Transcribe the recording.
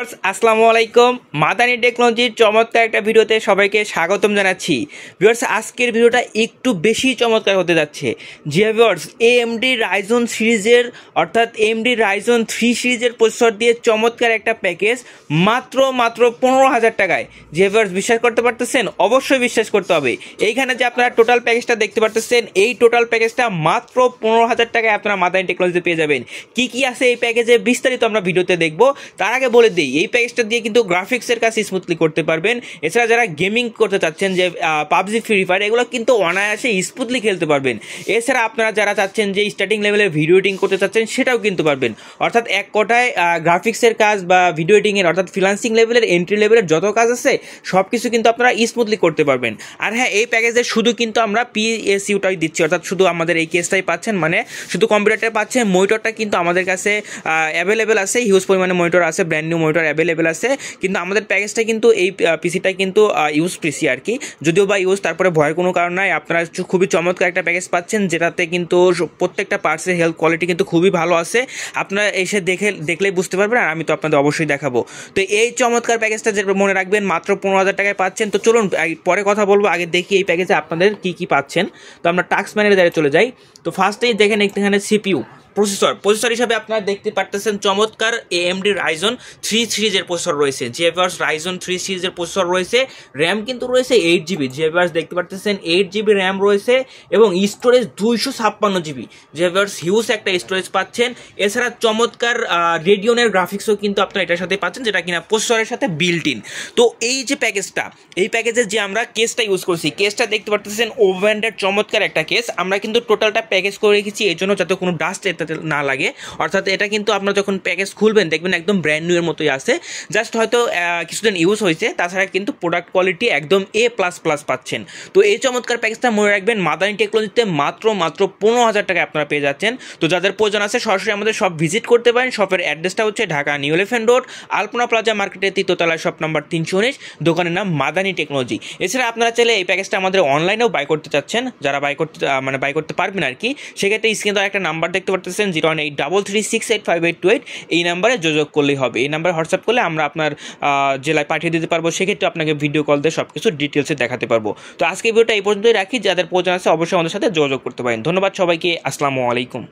আসসালামু আলাইকুম। মাদানী টেকনোলজির চমৎকার একটা ভিডিওতে সবাইকে স্বাগতম জানাচ্ছি। ভিউয়ার্স, আজকের ভিডিওটা একটু বেশি চমৎকার হতে যাচ্ছে। জি ভিউয়ার্স, এএমডি রাইজন সিরিজের অর্থাৎ এএমডি রাইজন 3 সিরিজের প্রসেসর দিয়ে চমৎকার একটা প্যাকেজ মাত্র 15,000 টাকায়। জি ভিউয়ার্স, বিশ্বাস করতে পারতেছেন? অবশ্যই বিশ্বাস করতে হবে। এইখানে যে আপনারা টোটাল প্যাকেজটা দেখতে পারতেছেন, এই টোটাল প্যাকেজটা মাত্র 15,000 টাকায় আপনারা মাদানী টেকনোলজিতে পেয়ে যাবেন। কি কি আছে এই প্যাকেজে বিস্তারিত আমরা ভিডিওতে দেখবো। তার আগে বলে দিই, এই প্যাকেজটা দিয়ে কিন্তু গ্রাফিক্সের কাজ স্মুথলি করতে পারবেন। এছাড়া যারা গেমিং করতে চাচ্ছেন, যে পাবজি, ফ্রি ফায়ার, এগুলো কিন্তু অনায়াসে স্মুথলি খেলতে পারবেন। এছাড়া আপনারা যারা চাচ্ছেন যে স্টার্টিং লেভেলের ভিডিও এডিটিং করতে চাচ্ছেন, সেটাও কিন্তু পারবেন। অর্থাৎ এক কথায় গ্রাফিক্সের কাজ বা ভিডিও এডিটিংয়ের অর্থাৎ ফ্রিল্যান্সিং লেভেলের, এন্ট্রি লেভেলের যত কাজ আছে সব কিছু কিন্তু আপনারা স্মুথলি করতে পারবেন। আর হ্যাঁ, এই প্যাকেজে শুধু কিন্তু আমরা পিএসইউটাই দিচ্ছি, অর্থাৎ শুধু আমাদের এই কেসটাই পাচ্ছেন, মানে শুধু কম্পিউটারটা পাচ্ছেন। মনিটরটা কিন্তু আমাদের কাছে অ্যাভেলেবেল আছে, হিউজ পরিমাণে মনিটর আছে, ব্র্যান্ড নিউ মনিটর অ্যাভেলেবেল আছে। কিন্তু আমাদের প্যাকেজটা কিন্তু এই পিসিটা কিন্তু ইউজ পিসি আর কি, যদিও বা ইউজ, তারপরে ভয়ের কোনো কারণ নাই। আপনারা খুবই চমৎকার একটা প্যাকেজ পাচ্ছেন, যেটাতে কিন্তু প্রত্যেকটা পার্টসের হেলথ কোয়ালিটি কিন্তু খুবই ভালো আছে। আপনারা এসে দেখলেই বুঝতে পারবেন, আর আমি তো আপনাদের অবশ্যই দেখাবো। তো এই চমৎকার প্যাকেজটা যেটা মনে রাখবেন, মাত্র 15,000 টাকায় পাচ্ছেন। তো চলুন পরে কথা বলবো, আগে দেখি এই প্যাকেজে আপনাদের কি কি পাচ্ছেন। তো আমরা টাস্ক ম্যানেজারে চলে যাই। তো ফার্স্টেই দেখেন এখানে সিপিইউ প্রসেসর হিসাবে আপনারা দেখতে পারতেছেন চমৎকার এএমডি রাইজন 3 সিরিজের প্রসেসর রয়েছে। জিএফআরস রাইজন 3 সিরিজের প্রসেসর রয়েছে। র্যাম কিন্তু রয়েছে 8GB। জিএফআরস দেখতে পারতেছেন 8GB র্যাম রয়েছে এবং স্টোরেজ 256GB। জিএফআরস হিউজ একটা স্টোরেজ পাচ্ছেন। এছাড়া চমৎকার রেডিয়নের গ্রাফিক্সও কিন্তু আপনারা এটার সাথে পাচ্ছেন, যেটা কিনা প্রসেসরের সাথে বিল্ট ইন। তো এই যে প্যাকেজটা, এই প্যাকেজের যে আমরা কেসটা ইউজ করছি, কেসটা দেখতে পারতেছেন ওভেন্ডের চমৎকার একটা কেস। আমরা কিন্তু টোটালটা প্যাকেজ করে রেখেছি এই জন্য, যাতে কোনো ডাস্ট না লাগে। অর্থাৎ এটা কিন্তু আপনারা যখন প্যাকেজ খুলবেন দেখবেন একদম ব্র্যান্ড নিউ এর মতোই আছে। জাস্ট হয়তো কিছুদিন ইউজ হয়েছে, তাছাড়া কিন্তু প্রোডাক্ট কোয়ালিটি একদম A++ পাচ্ছেন। তো এই চমৎকার প্যাকেজটা মনে রাখবেন, মাদানী টেকনোলজিতে মাত্র 15,000 টাকায় আপনারা পেয়ে যাচ্ছেন। তো যাদের প্রয়োজন আছে সরাসরি আমাদের শপ ভিজিট করতে পারেন। শপের অ্যাড্রেসটা হচ্ছে ঢাকা নিউ এলিফ্যান্ট রোড, আলপনা প্লাজা মার্কেটের 3য় তলায়, শপ নাম্বার 319, দোকানের নাম মাদানী টেকনোলজি। এছাড়া আপনারা চাইলে এই প্যাকেজটা আমাদের অনলাইনেও বাই করতে চাচ্ছেন, যারা বাই করতে পারবেন আর কি, সেক্ষেত্রে স্ক্রিনে একটা নাম্বার দেখতে পারতেছেন 01833685828, এই নাম্বারে যোগাযোগ করলেই হবে। এই নাম্বারে হোয়াটসঅ্যাপ করলে আমরা আপনার জেলায় পাঠিয়ে দিতে পারবো। সেক্ষেত্রে আপনাকে ভিডিও কল দিয়ে সব কিছু ডিটেলসে দেখাতে পারবো। তো আজকে ভিডিওটা এই পর্যন্তই রাখি। যাদের প্রয়োজন আছে অবশ্যই আমাদের সাথে যোগাযোগ করতে পারেন। ধন্যবাদ সবাইকে। আসসালামু আলাইকুম।